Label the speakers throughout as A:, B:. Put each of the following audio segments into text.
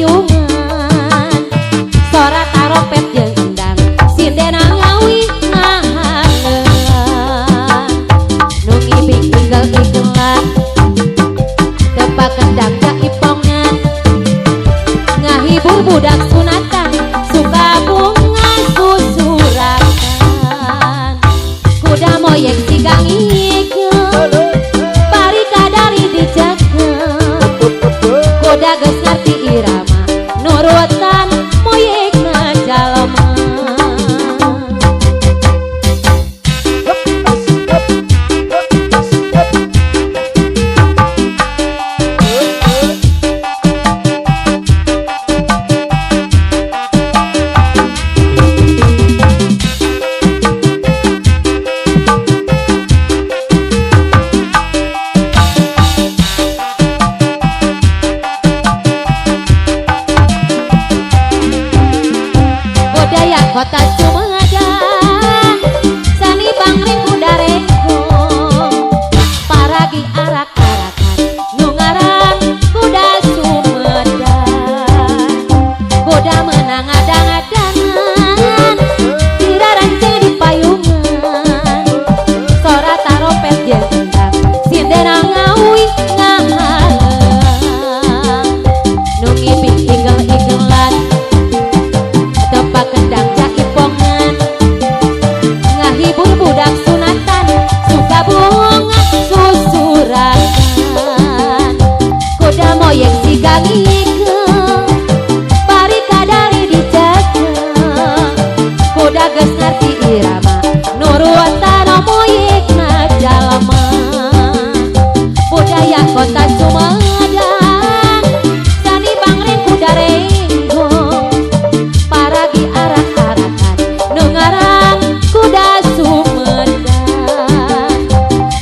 A: payungan sorak taropet jeung endang sinden ngawi ngahangeun nu ngibing igel-igelan tebak kendang jaipongan ngahibur budak sunatan suka bunga susurakan kuda moyek sigang ngikeun pari kadari dijakeun kuda geus ngarti irama nurutan moyekna jalema kota Sumedang sani bangring kuda renggo paragi arak-arakan nu ngaran kuda Sumedang kuda menang adang-adangan dirarancing di payungan sora taropet jeung endang sindena ngawi ngahangeun nu ngibing igel-igelan tebak kendang ngahibur budak sunatan suka bunga susurakan kuda moyek sigang ngikeun pari kadari dijakeun kuda geus ngarti irama nurutan moyekna jalema budaya kota Sumedang sani bangring kuda renggo paragi arak-arakan nu ngaran kuda Sumedang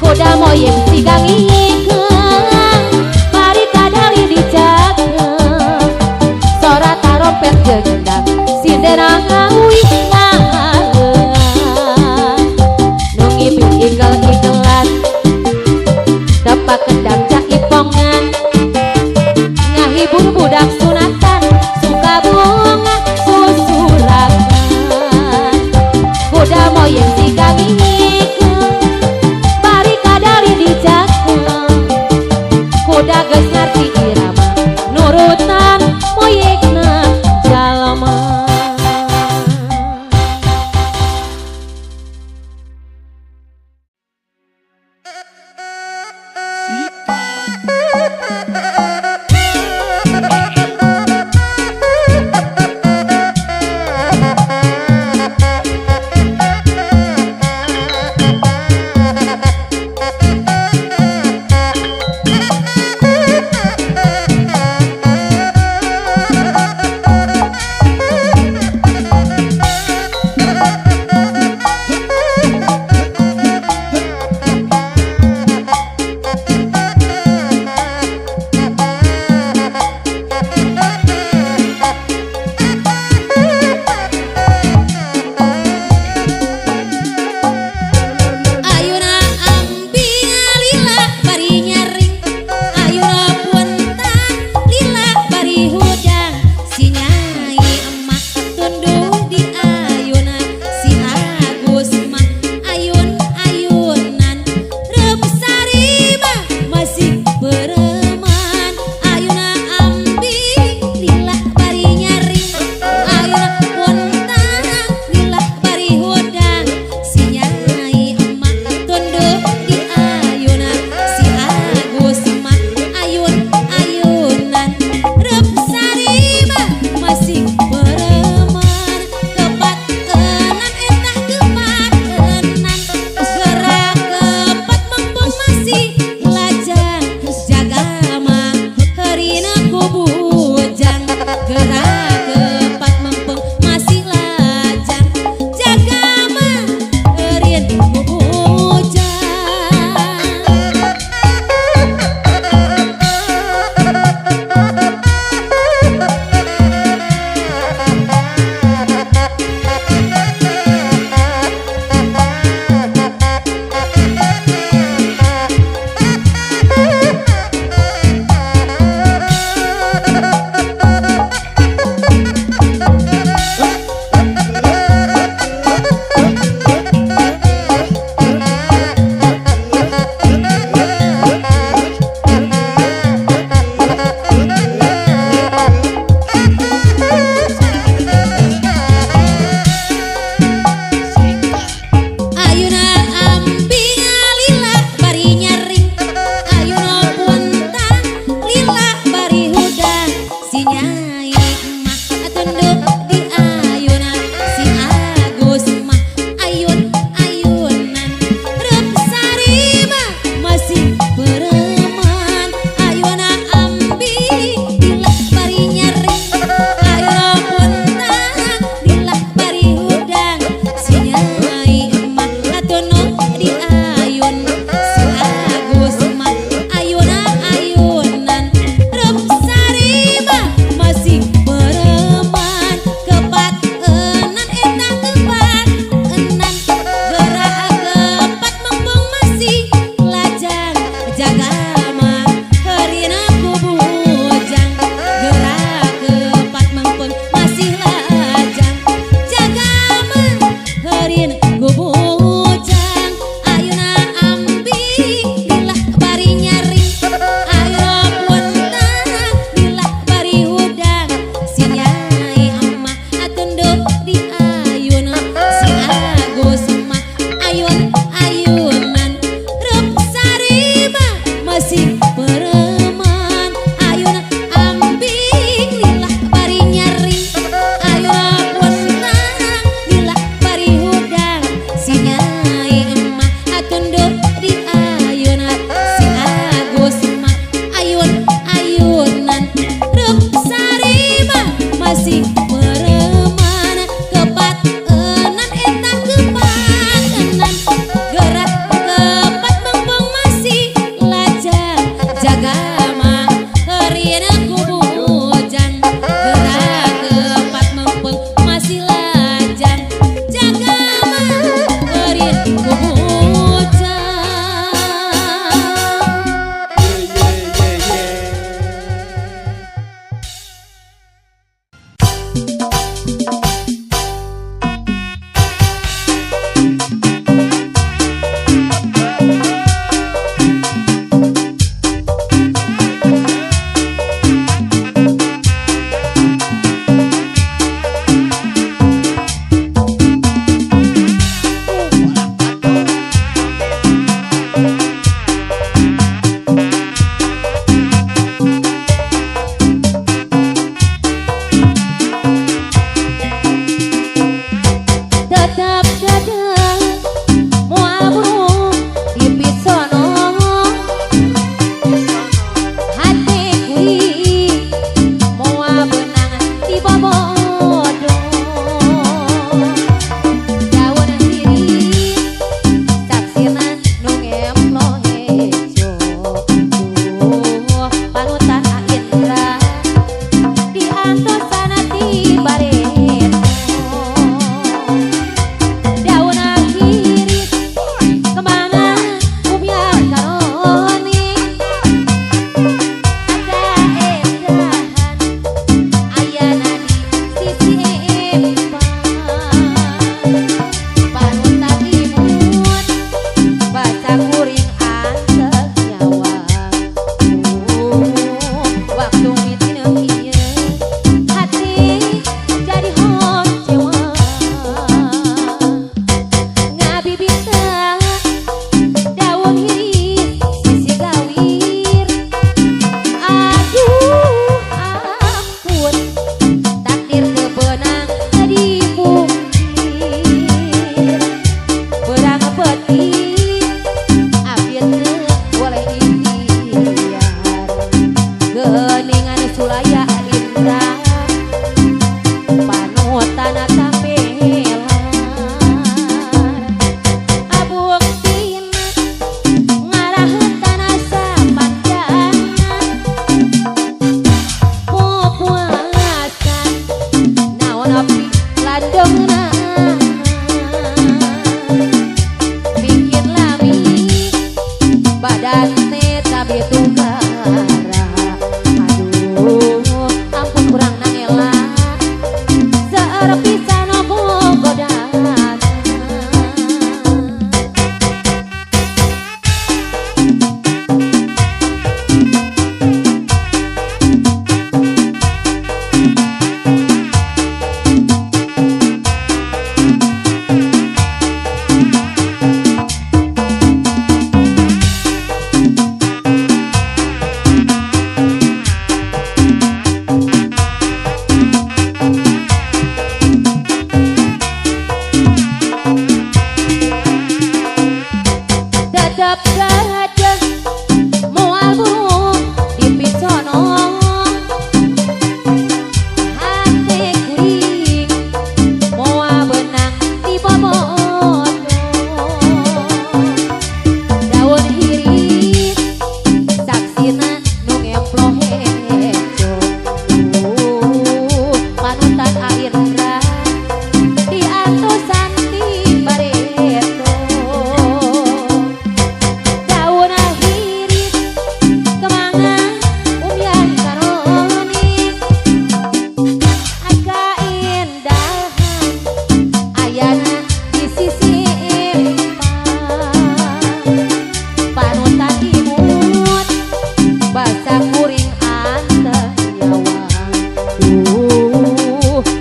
A: kuda moyek sigang ngikeun pari kadari dijakeun sora taropet jeung endang sindena ngawi ngahangeun nu ngibing igel-igelan tebak kendang jaipongan ngahibur budak sunatan suka bunga susurakan kuda moyek sigang ngikeun pari kadari dijakeun kuda geus ngarti irama nurutan moyekna jalema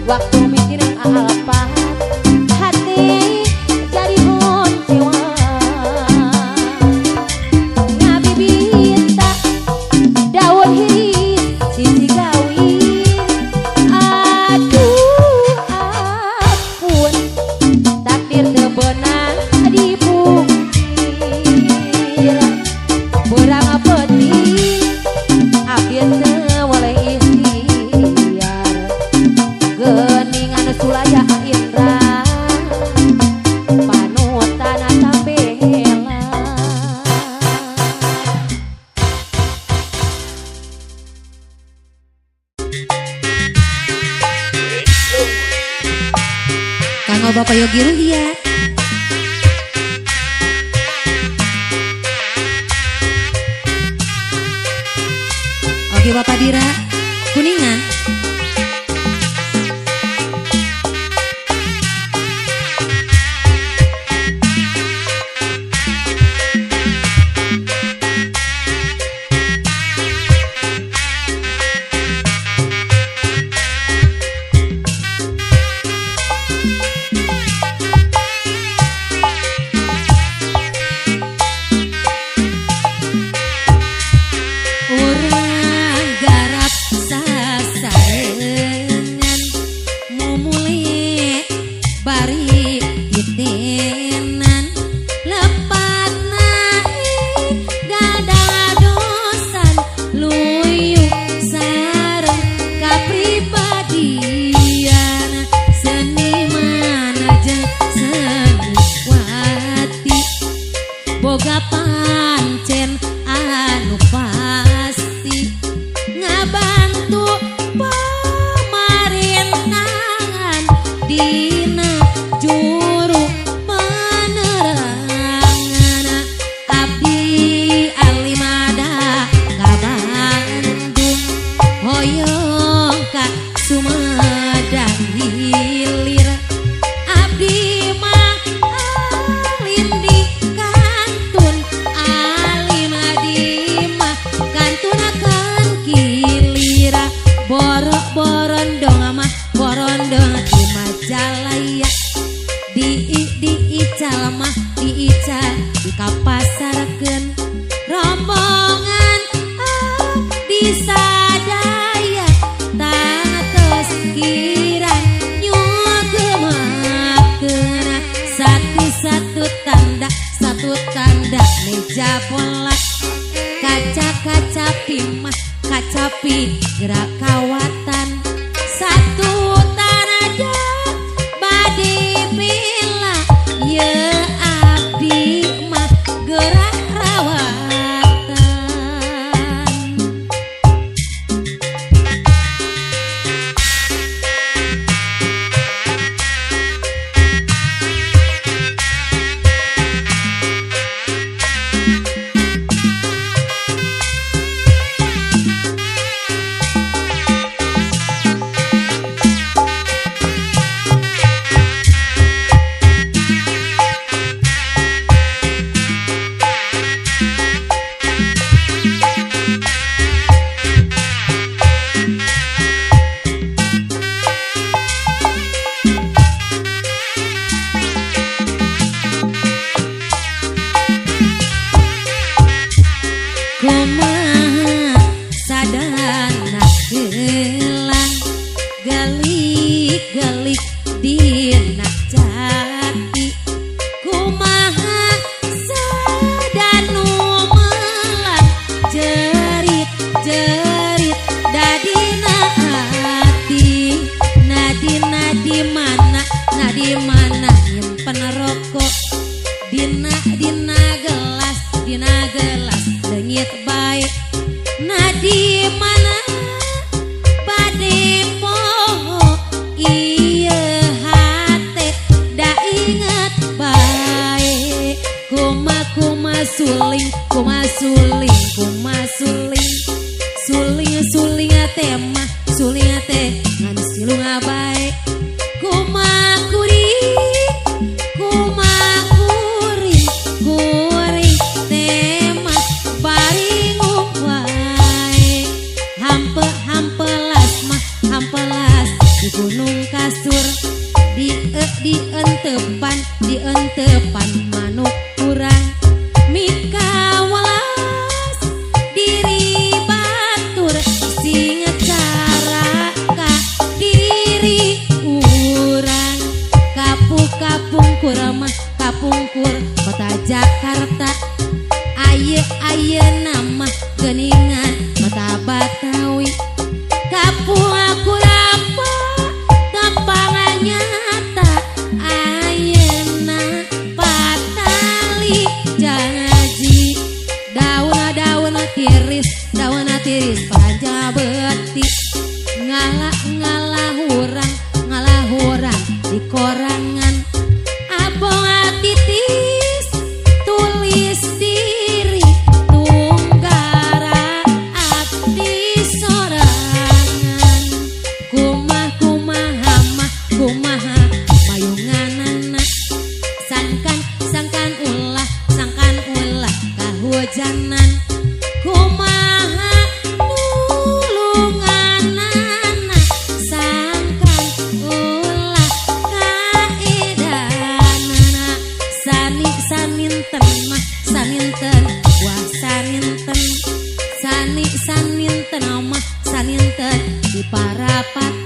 A: waktu mikirin apa hati jadi honcewa ngabibita daun hiris sisi gawin aduh ampun takdir teu beunang dipungkir beurang penting abdi teu boleh ikhtiar geuningan sulaya indra panutan tambela
B: Kanggo Bapak Yogi Ruhiat. Oke Bapak Dira Kuningan. Urang garap sasarengan mumule bari itenan lepat naik gadadosan luyuk sareng kapribadian seniman aja seniwati boga pancen anu pasti ngabantu pemerintahan dina juru penerangan abdi alimada ka Bandung hoyong ka Sumedang Hilir abdi mah alim di kantun alim di mah kantunakan kilira borondong mah borondong di Majalaya di ical mah di ical di kapasarkeun rombongan di sadaya tatos kirang nyugemakeun satu tanda meja bola kaca pimah kaca pi gerak kawatan satu tanda bade pila ye abdi mah gerak rawatan. Kumaha sadana gelang galik-galik dina jati kumaha sadanu melang jerit-jerit dadina hati nadina di mana nyimpen rokok dina gelas leungit bae nadi mana bade poho ieu hate da inget bae kuma suling teh mah suling teh ngan silung bae kuring tema baringung wae hampelas di gunung Jakarta nama geningan mata Batawi kapula kurapa tapangan nyata ayeuna patali janji daun tiris panjang beti ngalah hurang di korangan abong titis tulis diri tunggara abdi sorangan kumaha mayunganana sangkan ulah kahujanan kumaha nulunganana sangkan ulah kaedanana saninten wah saninten mah saninten di parapat